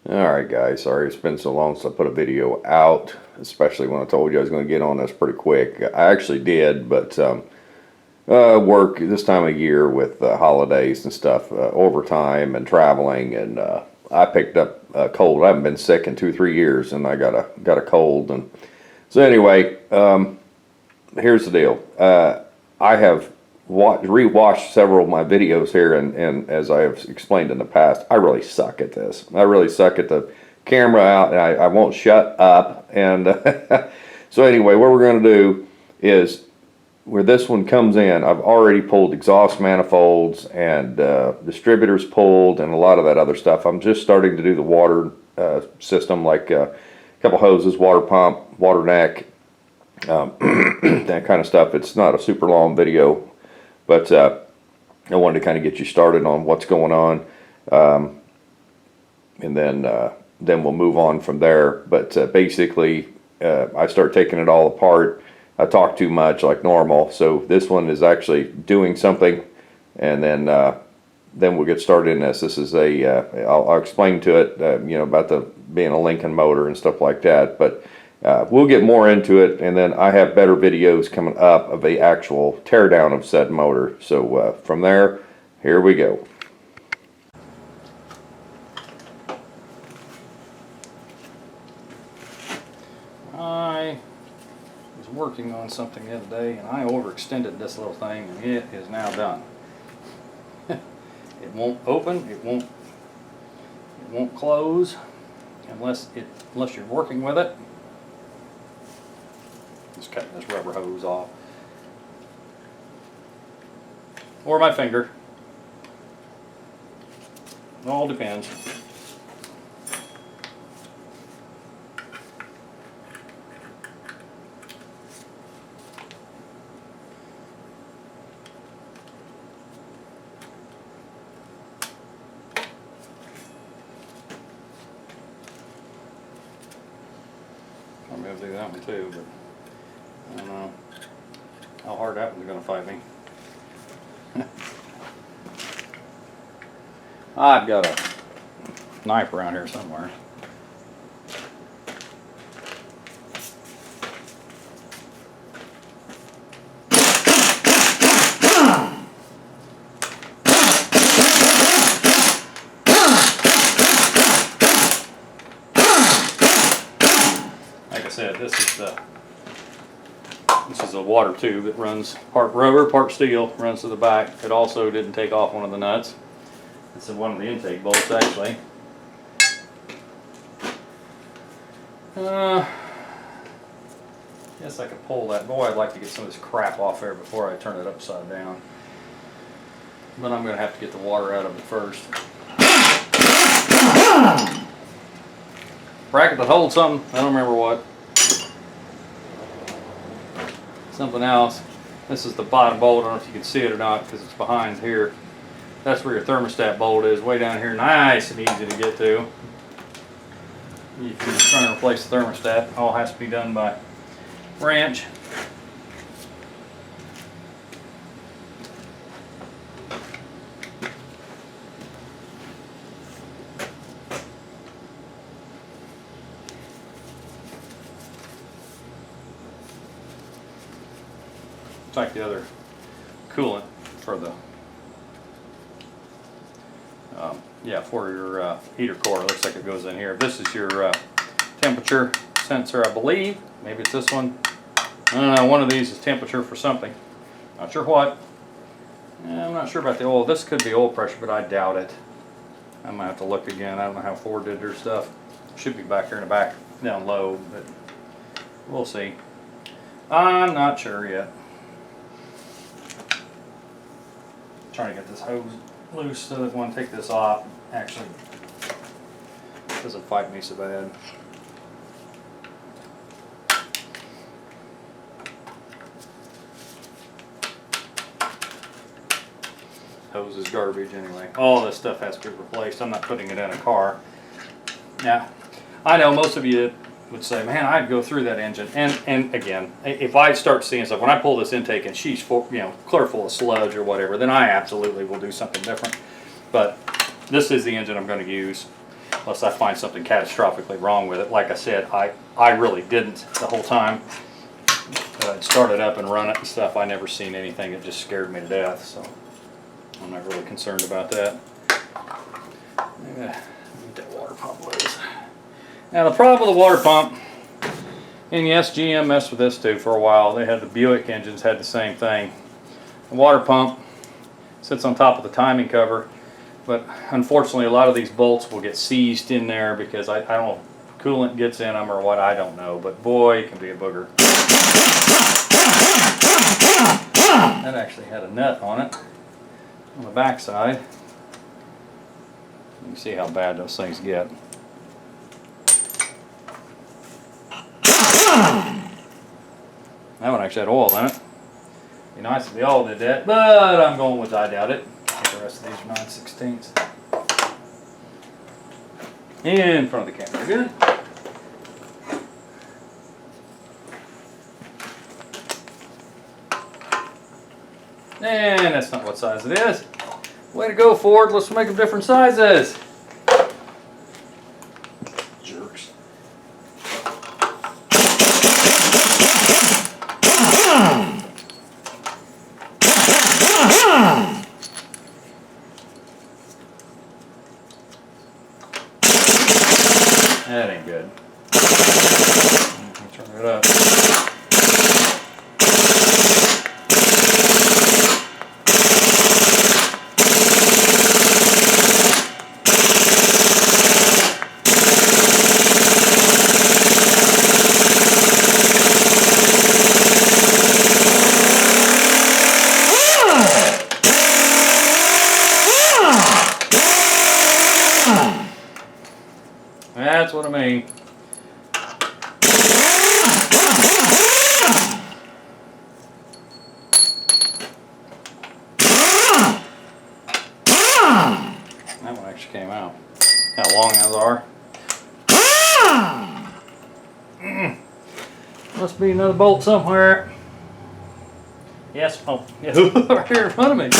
Alright guys, sorry it's been so long since I put a video out, especially when I told you I was going to get on this pretty quick. I actually did, but work this time of year with holidays and stuff, overtime and traveling, and I picked up a cold. I haven't been sick in 2-3 years, and I got a cold. And so anyway, here's the deal. I have rewatched several of my videos here, and as I have explained in the past, I really suck at this. I really suck at the camera out, and I won't shut up. And so anyway, what we're going to do is, where this one comes in, I've already pulled exhaust manifolds and distributors pulled and a lot of that other stuff. I'm just starting to do the water system, like a couple hoses, water pump, water neck, that kind of stuff. It's not a super long video, but I wanted to kind of get you started on what's going on, and then we'll move on from there. But basically, I start taking it all apart. I talk too much like normal, so this one is actually doing something, and then we'll get started in this. This is I'll explain to it, about the being a Lincoln motor and stuff like that, but we'll get more into it, and then I have better videos coming up of the actual teardown of said motor. So from there, here we go. I was working on something the other day, and I overextended this little thing, and it is now done. It won't open, it won't close unless you're working with it. Just cutting this rubber hose off, or my finger. It all depends. I'll be able to do that one too, but I don't know how hard that one's going to fight me. I've got a knife around here somewhere. Like I said, this is a water tube that runs part rubber, part steel, runs to the back. It also didn't take off one of the nuts. It's one of the intake bolts, actually. Guess I could pull that. Boy, I'd like to get some of this crap off there before I turn it upside down. But I'm going to have to get the water out of it first. Bracket that holds something, I don't remember what. Something else. This is the bottom bolt. I don't know if you can see it or not because it's behind here. That's where your thermostat bolt is, way down here, nice and easy to get to. If you're trying to replace the thermostat, all has to be done by wrench. It's like the other coolant for the for your heater core. It looks like it goes in here. This is your temperature sensor, I believe. Maybe it's this one. I don't know. One of these is temperature for something. Not sure what. I'm not sure about the oil. This could be oil pressure, but I doubt it. I might have to look again. I don't know how Ford did their stuff. Should be back here in the back, down low, but we'll see. I'm not sure yet. Trying to get this hose loose so that when I take this off, actually it doesn't fight me so bad. Hose is garbage anyway. All this stuff has to be replaced. I'm not putting it in a car. Now, I know most of you would say, man, I'd go through that engine. And again, if I start seeing stuff, when I pull this intake and she's full, clear full of sludge or whatever, then I absolutely will do something different. But this is the engine I'm going to use. unless I find something catastrophically wrong with it. Like I said, I really didn't the whole time that I'd started up and run it and stuff. I never seen anything that just scared me to death, so I'm not really concerned about that. That water pump loose. Now the problem with the water pump, and yes, GM messed with this too for a while. They had the Buick engines had the same thing. The water pump sits on top of the timing cover, but unfortunately a lot of these bolts will get seized in there because I don't know if coolant gets in them or what, I don't know, but boy, it can be a booger. That actually had a nut on it on the back side. You can see how bad those things get. That one actually had oil in it. Be nice if they all did that, but I'm going with I doubt it. I think the rest of these are 9/16. In front of the camera, good. And that's not what size it is. Way to go, Ford. Let's make them different sizes. Jerks. That ain't good. Turn it up. That's what I mean. That one actually came out. How long those are. Must be another bolt somewhere. Yes, oh, yeah, right here in front of me.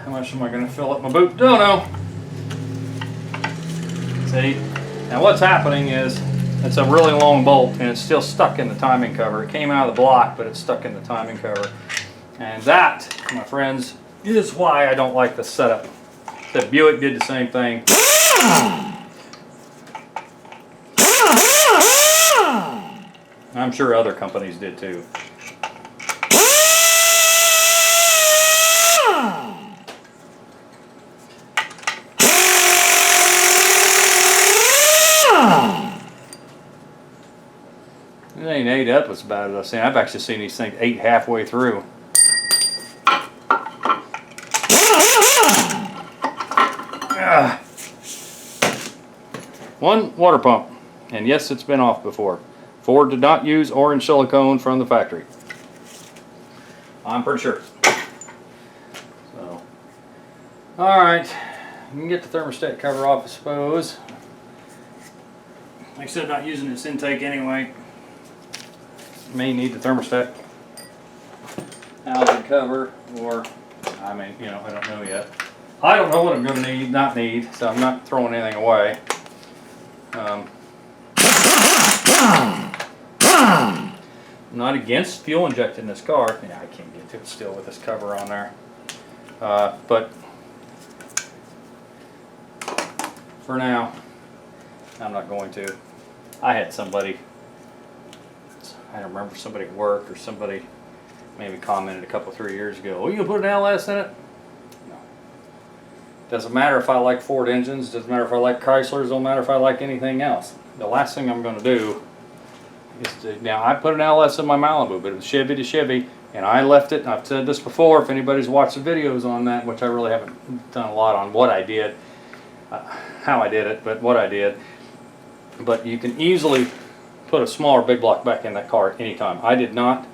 How much am I going to fill up my boot? Don't know. See, now what's happening is it's a really long bolt and it's still stuck in the timing cover. It came out of the block, but it's stuck in the timing cover. And that, my friends, is why I don't like the setup. The Buick did the same thing. I'm sure other companies did too. It ain't ate up as bad as I've seen. I've actually seen these things ate halfway through. One water pump, and yes, it's been off before. Ford did not use orange silicone from the factory. I'm pretty sure. So, all right, you can get the thermostat cover off, I suppose. Like I said, not using this intake anyway. May need the thermostat housing cover, or I mean, you know, I don't know yet. I don't know what I'm going to need, not need, so I'm not throwing anything away. I'm not against fuel injected in this car. Yeah, I can't get to it still with this cover on there. But for now, I'm not going to. I had somebody, I don't remember, somebody at work or somebody maybe commented a couple, 3 years ago, oh, you gonna put an LS in it? No. Doesn't matter if I like Ford engines, doesn't matter if I like Chryslers, don't matter if I like anything else. The last thing I'm going to do is to, now I put an LS in my Malibu, but it was Chevy to Chevy, and I left it, and I've said this before, if anybody's watched the videos on that, which I really haven't done a lot on what I did, how I did it, but what I did. But you can easily put a smaller big block back in that car at any time. I did not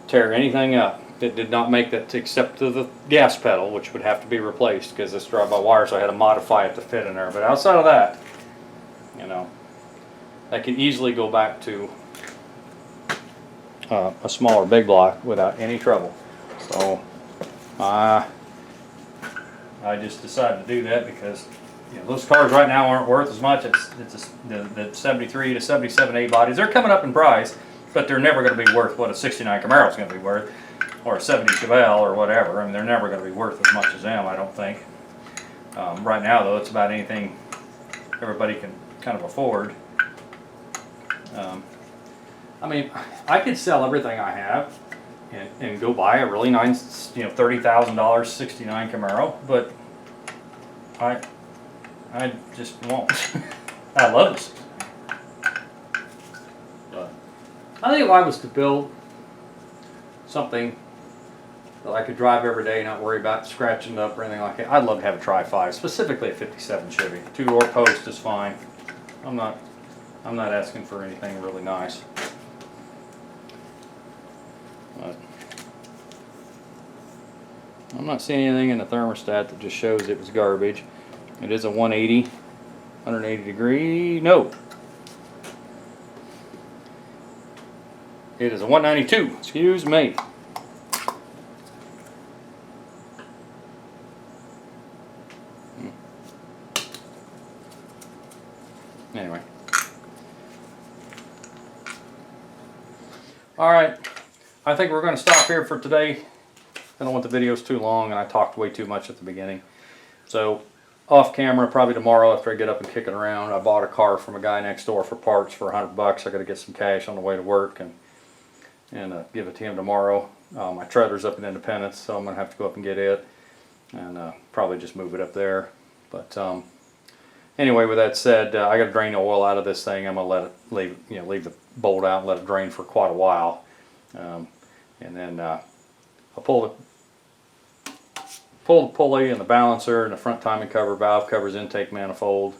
tear anything up that did not make that, except to the gas pedal, which would have to be replaced because this drive-by-wire, so I had to modify it to fit in there. But outside of that, you know, I can easily go back to a smaller big block without any trouble. So I just decided to do that because those cars right now aren't worth as much. The 73 to 77 A bodies. They're coming up in price, but they're never going to be worth what a 69 Camaro is going to be worth, or a 70 Chevelle or whatever. I mean, they're never going to be worth as much as them, I don't think. Right now, though, it's about anything everybody can kind of afford. I mean, I could sell everything I have and go buy a really nice, $30,000 69 Camaro, but I just won't. I love this. But I think if I was to build something that I could drive every day, not worry about scratching it up or anything like that, I'd love to have a Tri-5, specifically a '57 Chevy. Two-door post is fine. I'm not asking for anything really nice. But I'm not seeing anything in the thermostat that just shows it was garbage. It is a 180 degree, no. It is a 192, excuse me. Anyway. Alright, I think we're going to stop here for today. I don't want the videos too long, and I talked way too much at the beginning. So, off camera, probably tomorrow after I get up and kick it around, I bought a car from a guy next door for parts for $100. I got to get some cash on the way to work and give it to him tomorrow. My trailer's up in Independence, so I'm going to have to go up and get it and probably just move it up there. But anyway, with that said, I got to drain the oil out of this thing. I'm going to let it leave the bolt out and let it drain for quite a while, and then I'll pull the pulley and the balancer and the front timing cover, valve covers, intake manifold.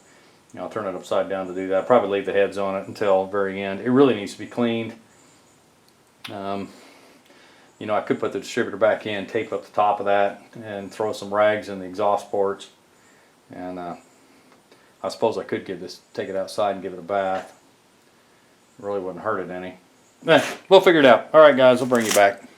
I'll turn it upside down to do that. I'll probably leave the heads on it until the very end. It really needs to be cleaned. I could put the distributor back in, tape up the top of that, and throw some rags in the exhaust ports. And I suppose I could take it outside and give it a bath. It really wouldn't hurt it any. We'll figure it out. All right, guys, I'll bring you back.